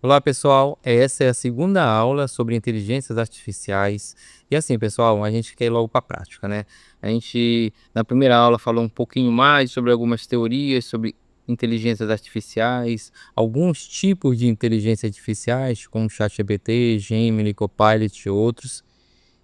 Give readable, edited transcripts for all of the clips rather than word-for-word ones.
Olá, pessoal. Essa é a segunda aula sobre inteligências artificiais. E assim, pessoal, a gente quer ir logo para a prática, né? A gente, na primeira aula, falou um pouquinho mais sobre algumas teorias sobre inteligências artificiais, alguns tipos de inteligência artificiais, como ChatGPT, Gemini, Copilot e outros.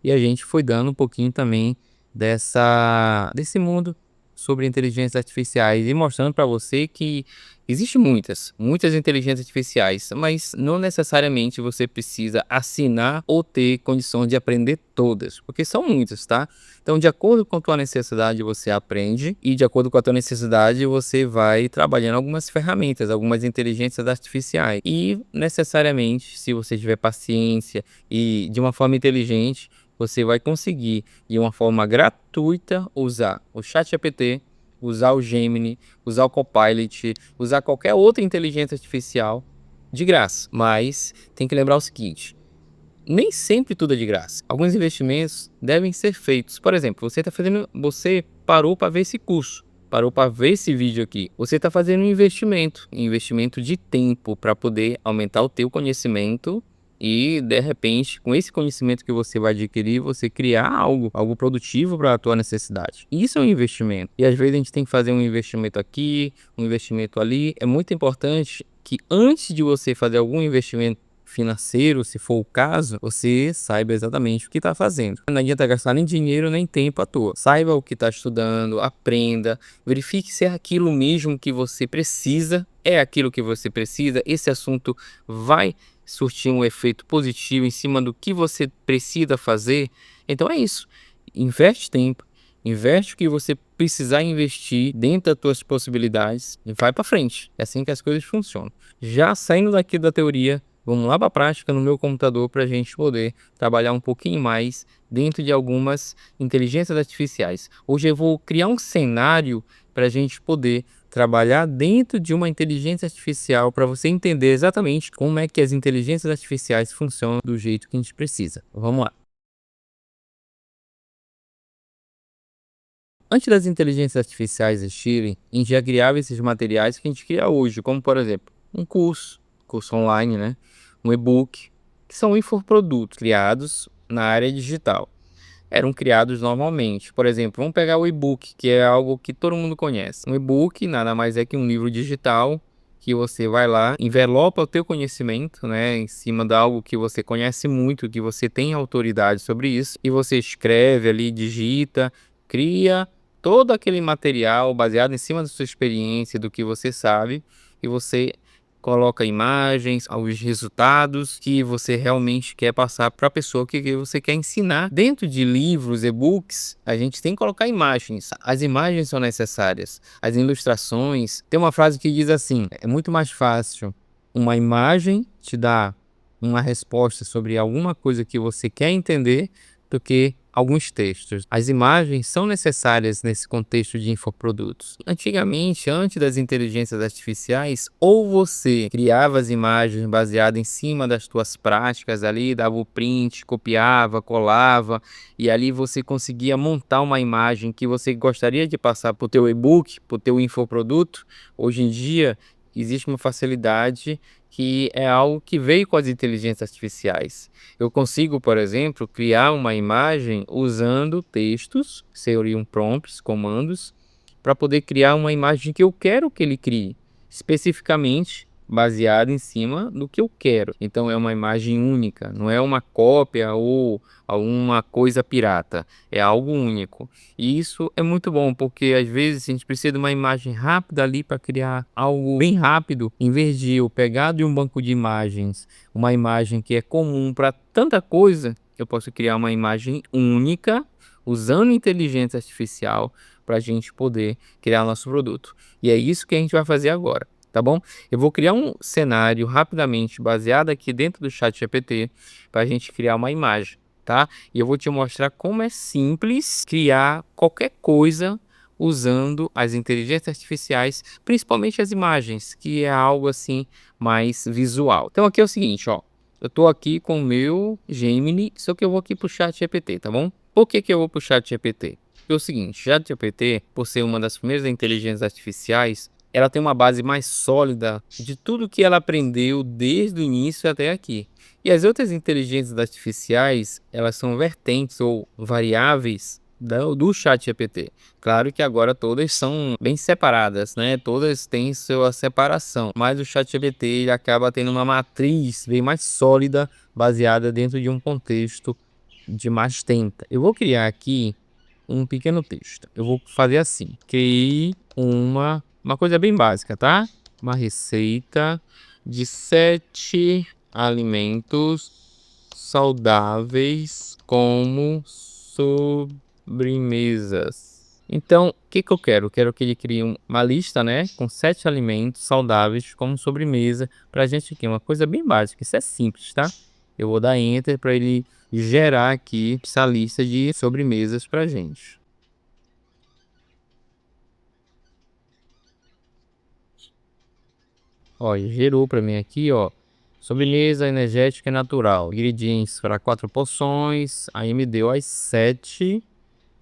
E a gente foi dando um pouquinho também desse mundo sobre inteligências artificiais e mostrando para você que existe muitas inteligências artificiais, mas não necessariamente você precisa assinar ou ter condições de aprender todas, porque são muitas, tá? Então, de acordo com a tua necessidade, você aprende e de acordo com a tua necessidade, você vai trabalhando algumas ferramentas, algumas inteligências artificiais. E necessariamente, se você tiver paciência e de uma forma inteligente, você vai conseguir, de uma forma gratuita, usar o ChatGPT, usar o Gemini, usar o Copilot, usar qualquer outra inteligência artificial de graça. Mas tem que lembrar o seguinte: nem sempre tudo é de graça. Alguns investimentos devem ser feitos. Por exemplo, você parou para ver esse curso, parou para ver esse vídeo aqui. Você está fazendo um investimento de tempo para poder aumentar o teu conhecimento e, de repente, com esse conhecimento que você vai adquirir, você criar algo produtivo para a tua necessidade. Isso é um investimento. E às vezes a gente tem que fazer um investimento aqui, um investimento ali. É muito importante que antes de você fazer algum investimento financeiro, se for o caso, você saiba exatamente o que está fazendo. Não adianta gastar nem dinheiro nem tempo à toa. Saiba o que está estudando, aprenda, verifique se é aquilo mesmo que você precisa, esse assunto vai surtir um efeito positivo em cima do que você precisa fazer. Então é isso. Investe tempo, investe o que você precisar investir dentro das tuas possibilidades e vai para frente. É assim que as coisas funcionam. Já saindo daqui da teoria, vamos lá para a prática no meu computador para a gente poder trabalhar um pouquinho mais dentro de algumas inteligências artificiais. Hoje eu vou criar um cenário para a gente poder trabalhar dentro de uma inteligência artificial para você entender exatamente como é que as inteligências artificiais funcionam do jeito que a gente precisa. Vamos lá. Antes das inteligências artificiais existirem, a gente já criava esses materiais que a gente cria hoje, como por exemplo, um curso online, né? Um e-book, que são infoprodutos criados na área digital. Eram criados normalmente. Por exemplo, vamos pegar o e-book, que é algo que todo mundo conhece. Um e-book nada mais é que um livro digital que você vai lá, envelopa o teu conhecimento, né, em cima de algo que você conhece muito, que você tem autoridade sobre isso, e você escreve ali, digita, cria todo aquele material baseado em cima da sua experiência, do que você sabe, e você coloca imagens, os resultados que você realmente quer passar para a pessoa que você quer ensinar. Dentro de livros, e-books, a gente tem que colocar imagens. As imagens são necessárias, as ilustrações. Tem uma frase que diz assim: é muito mais fácil uma imagem te dar uma resposta sobre alguma coisa que você quer entender do que alguns textos. As imagens são necessárias nesse contexto de infoprodutos. Antigamente, antes das inteligências artificiais, ou você criava as imagens baseadas em cima das tuas práticas ali, dava o print, copiava, colava, e ali você conseguia montar uma imagem que você gostaria de passar para o teu e-book, para o teu infoproduto. Hoje em dia, existe uma facilidade que é algo que veio com as inteligências artificiais. Eu consigo, por exemplo, criar uma imagem usando textos, seriam prompts, comandos, para poder criar uma imagem que eu quero que ele crie, especificamente baseada em cima do que eu quero. Então é uma imagem única, não é uma cópia ou alguma coisa pirata, é algo único. E isso é muito bom, porque às vezes a gente precisa de uma imagem rápida ali para criar algo bem rápido, em vez de eu pegar de um banco de imagens uma imagem que é comum para tanta coisa, eu posso criar uma imagem única usando inteligência artificial para a gente poder criar nosso produto. E é isso que a gente vai fazer agora, tá bom? Eu vou criar um cenário rapidamente baseado aqui dentro do ChatGPT para a gente criar uma imagem, tá? E eu vou te mostrar como é simples criar qualquer coisa usando as inteligências artificiais, principalmente as imagens, que é algo assim mais visual. Então aqui é o seguinte, ó. Eu tô aqui com o meu Gemini, só que eu vou aqui pro ChatGPT, tá bom? Por que que eu vou pro ChatGPT? Porque é o seguinte, ChatGPT, por ser uma das primeiras inteligências artificiais, ela tem uma base mais sólida de tudo que ela aprendeu desde o início até aqui. E as outras inteligências artificiais, elas são vertentes ou variáveis do ChatGPT. Claro que agora todas são bem separadas, né? Todas têm sua separação, mas o ChatGPT ele acaba tendo uma matriz bem mais sólida, baseada dentro de um contexto de mais tempo. Eu vou criar aqui um pequeno texto. Eu vou fazer assim: criei uma coisa bem básica, tá? Uma receita de 7 alimentos saudáveis como sobremesas. Então, o que que eu quero? Eu quero que ele crie uma lista, né, com 7 alimentos saudáveis como sobremesa, pra gente aqui, uma coisa bem básica. Isso é simples, tá? Eu vou dar enter para ele gerar aqui essa lista de sobremesas pra gente. Ó, e gerou para mim aqui, ó, sobremesa energética e natural, ingredientes para 4 porções. Aí me deu as 7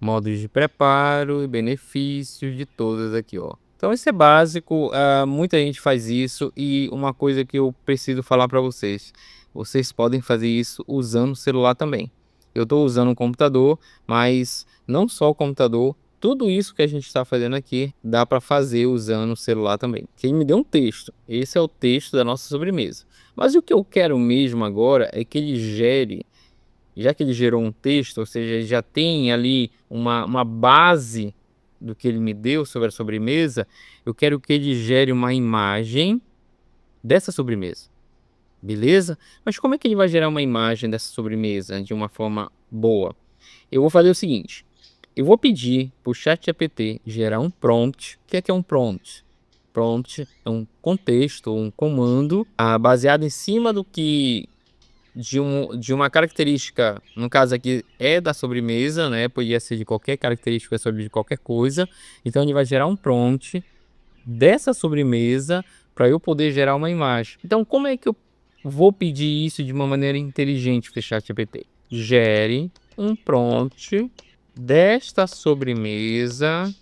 modos de preparo e benefícios de todas aqui, ó. Então isso é básico, muita gente faz isso, e uma coisa que eu preciso falar para vocês: vocês podem fazer isso usando o celular também. Eu estou usando um computador, mas não só o computador, tudo isso que a gente está fazendo aqui dá para fazer usando o celular também. Quem me deu um texto, esse é o texto da nossa sobremesa. Mas o que eu quero mesmo agora é que ele gere, já que ele gerou um texto, ou seja, ele já tem ali uma base do que ele me deu sobre a sobremesa. Eu quero que ele gere uma imagem dessa sobremesa, beleza? Mas como é que ele vai gerar uma imagem dessa sobremesa de uma forma boa? Eu vou fazer o seguinte: eu vou pedir para o ChatGPT gerar um prompt. O que é um prompt? Prompt é um contexto, um comando baseado em cima do que de uma característica, no caso aqui é da sobremesa, né? Podia ser de qualquer característica sobre de qualquer coisa. Então ele vai gerar um prompt dessa sobremesa para eu poder gerar uma imagem. Então como é que eu vou pedir isso de uma maneira inteligente para o ChatGPT? Gere um prompt desta sobremesa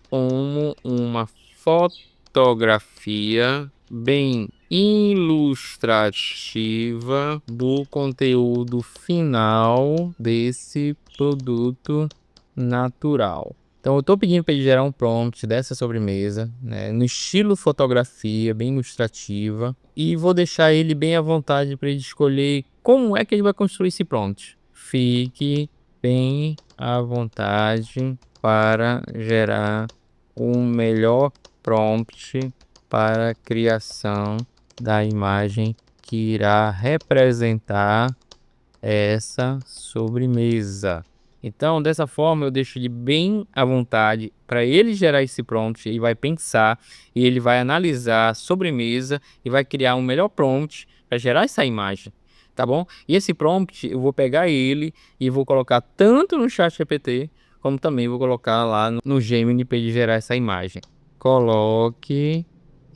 como uma fotografia bem ilustrativa do conteúdo final desse produto natural. Então eu estou pedindo para ele gerar um prompt dessa sobremesa, né, no estilo fotografia, bem ilustrativa, e vou deixar ele bem à vontade para ele escolher como é que ele vai construir esse prompt. Fique bem à vontade para gerar o melhor prompt para a criação da imagem que irá representar essa sobremesa. Então, dessa forma, eu deixo ele bem à vontade para ele gerar esse prompt. Ele vai pensar e ele vai analisar a sobremesa e vai criar um melhor prompt para gerar essa imagem, tá bom? E esse prompt eu vou pegar ele e vou colocar tanto no ChatGPT como também vou colocar lá no Gemini para ele gerar essa imagem. Coloque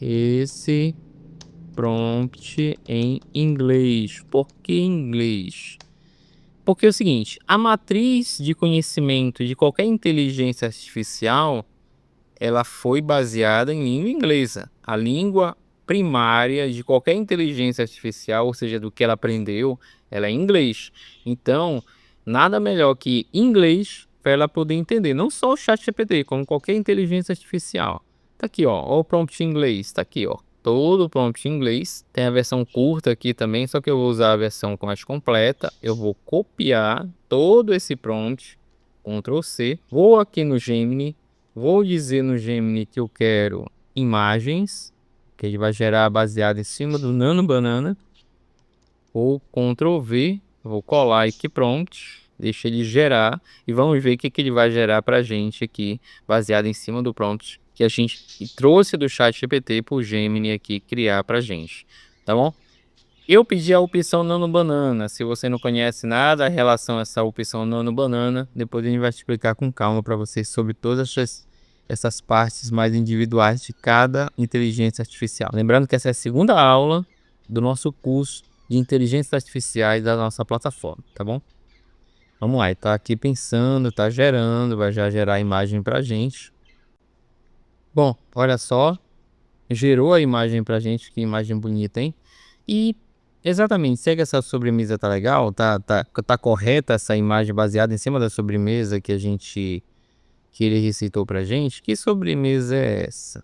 esse prompt em inglês. Por que inglês? Porque é o seguinte: a matriz de conhecimento de qualquer inteligência artificial, ela foi baseada em língua inglesa. A língua primária de qualquer inteligência artificial, ou seja, do que ela aprendeu, ela é inglês. Então, nada melhor que inglês para ela poder entender, não só o ChatGPT, como qualquer inteligência artificial. Tá aqui, ó o prompt em inglês, tá aqui, ó. Todo o prompt em inglês. Tem a versão curta aqui também, só que eu vou usar a versão mais completa. Eu vou copiar todo esse prompt, Ctrl C, vou aqui no Gemini, vou dizer no Gemini que eu quero imagens, que ele vai gerar baseado em cima do Nano Banana. Vou Ctrl V, vou colar aqui prompt, deixa ele gerar e vamos ver o que ele vai gerar pra gente aqui, baseado em cima do prompt que a gente trouxe do ChatGPT para o Gemini aqui criar pra gente, tá bom? Eu pedi a opção Nano Banana. Se você não conhece nada em relação a essa opção Nano Banana, depois a gente vai explicar com calma para vocês sobre todas essas partes mais individuais de cada inteligência artificial. Lembrando que essa é a segunda aula do nosso curso de inteligências artificiais da nossa plataforma, tá bom? Vamos lá, está aqui pensando, está gerando, vai já gerar a imagem para a gente. Bom, olha só, gerou a imagem pra gente, que imagem bonita, hein? E exatamente, segue essa sobremesa, tá legal? Tá correta essa imagem baseada em cima da sobremesa que ele recitou pra gente? Que sobremesa é essa?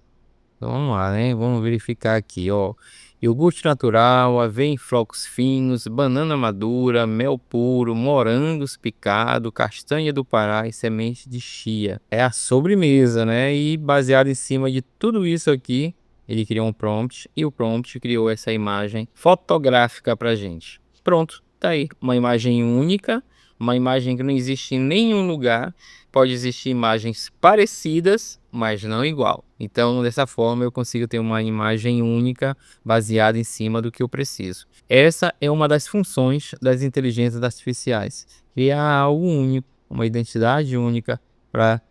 Então vamos lá, né? Vamos verificar aqui, ó. Iogurte natural, aveia em flocos finos, banana madura, mel puro, morangos picado, castanha do Pará e semente de chia. É a sobremesa, né? E baseado em cima de tudo isso aqui, ele criou um prompt e o prompt criou essa imagem fotográfica pra gente. Pronto, tá aí. Uma imagem única, uma imagem que não existe em nenhum lugar. Pode existir imagens parecidas, mas não igual. Então, dessa forma, eu consigo ter uma imagem única baseada em cima do que eu preciso. Essa é uma das funções das inteligências artificiais: criar algo único, uma identidade única para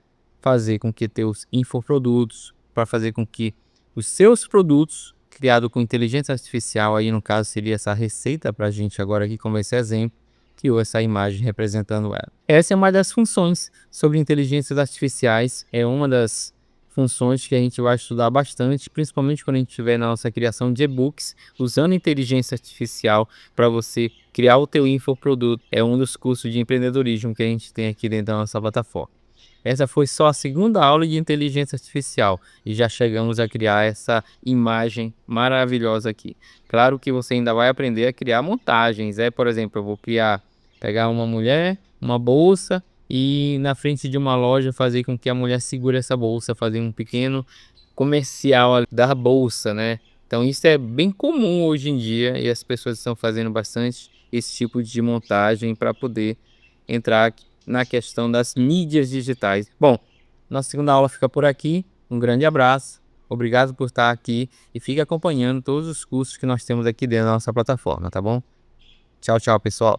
fazer com que teus infoprodutos, para fazer com que os seus produtos criados com inteligência artificial, aí no caso seria essa receita para a gente agora aqui como esse exemplo, criou essa imagem representando ela. Essa é uma das funções sobre inteligências artificiais, é uma das funções que a gente vai estudar bastante, principalmente quando a gente estiver na nossa criação de e-books, usando inteligência artificial para você criar o teu infoproduto. É um dos cursos de empreendedorismo que a gente tem aqui dentro da nossa plataforma. Essa foi só a segunda aula de inteligência artificial e já chegamos a criar essa imagem maravilhosa aqui. Claro que você ainda vai aprender a criar montagens. Por exemplo, eu vou pegar uma mulher, uma bolsa e na frente de uma loja fazer com que a mulher segure essa bolsa, fazer um pequeno comercial da bolsa, né? Então isso é bem comum hoje em dia e as pessoas estão fazendo bastante esse tipo de montagem para poder entrar na questão das mídias digitais. Bom, nossa segunda aula fica por aqui. Um grande abraço. Obrigado por estar aqui e fique acompanhando todos os cursos que nós temos aqui dentro da nossa plataforma, tá bom? Tchau, tchau, pessoal.